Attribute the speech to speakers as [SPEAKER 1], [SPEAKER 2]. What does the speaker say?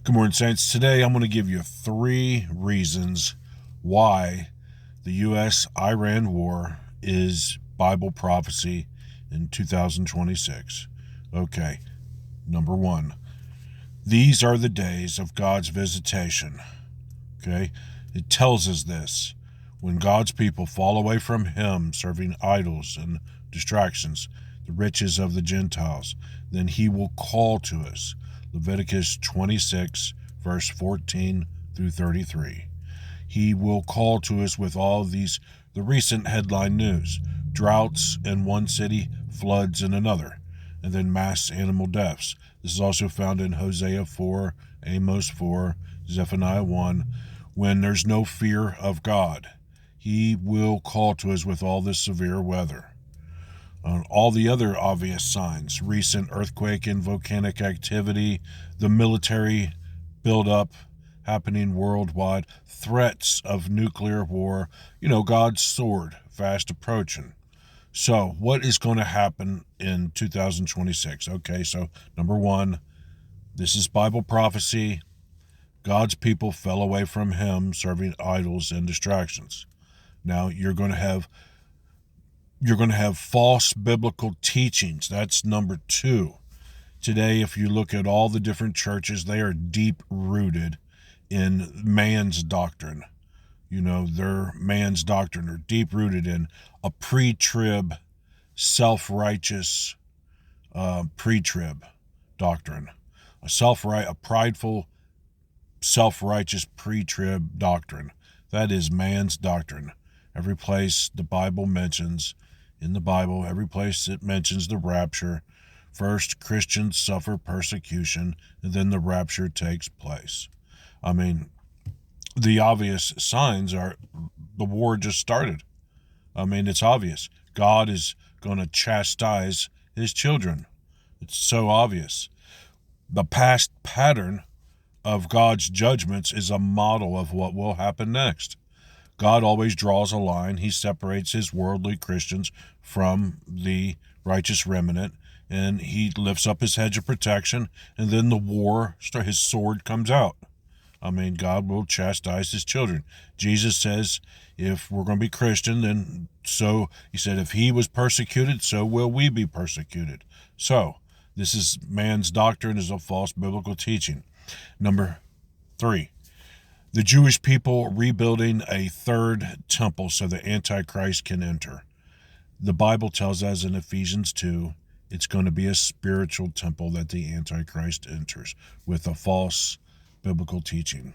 [SPEAKER 1] Good morning, Saints. Today I'm going to give you 3 reasons why the U.S.-Iran war is Bible prophecy in 2026. Okay, number 1. These are the days of God's visitation. Okay, it tells us this. When God's people fall away from Him, serving idols and distractions, the riches of the Gentiles, then He will call to us. Leviticus 26, verse 14 through 33. He will call to us with all these, the recent headline news: droughts in one city, floods in another, and then mass animal deaths. This is also found in Hosea 4, Amos 4, Zephaniah 1. When there's no fear of God, He will call to us with all this severe weather. All the other obvious signs: recent earthquake and volcanic activity, the military buildup happening worldwide, threats of nuclear war, God's sword fast approaching. So what is going to happen in 2026? Okay, so number 1, this is Bible prophecy. God's people fell away from Him, serving idols and distractions. Now you're going to have false biblical teachings. That's number 2. Today, if you look at all the different churches, they are deep rooted in man's doctrine. Their man's doctrine are deep rooted in a pre-trib, self-righteous pre-trib doctrine, a prideful, self-righteous pre-trib doctrine. That is man's doctrine. Every place the Bible mentions, in the Bible, every place it mentions the rapture, first Christians suffer persecution, and then the rapture takes place. I mean, the obvious signs are the war just started. I mean, it's obvious. God is going to chastise His children. It's so obvious. The past pattern of God's judgments is a model of what will happen next. God always draws a line. He separates His worldly Christians from the righteous remnant, and He lifts up His hedge of protection, and then the war, His sword comes out. I mean, God will chastise His children. Jesus says, if we're going to be Christian, then He said, if He was persecuted, so will we be persecuted. So this is man's doctrine, is a false biblical teaching. Number 3. The Jewish people rebuilding a third temple so the Antichrist can enter. The Bible tells us in Ephesians 2, it's going to be a spiritual temple that the Antichrist enters with a false biblical teaching.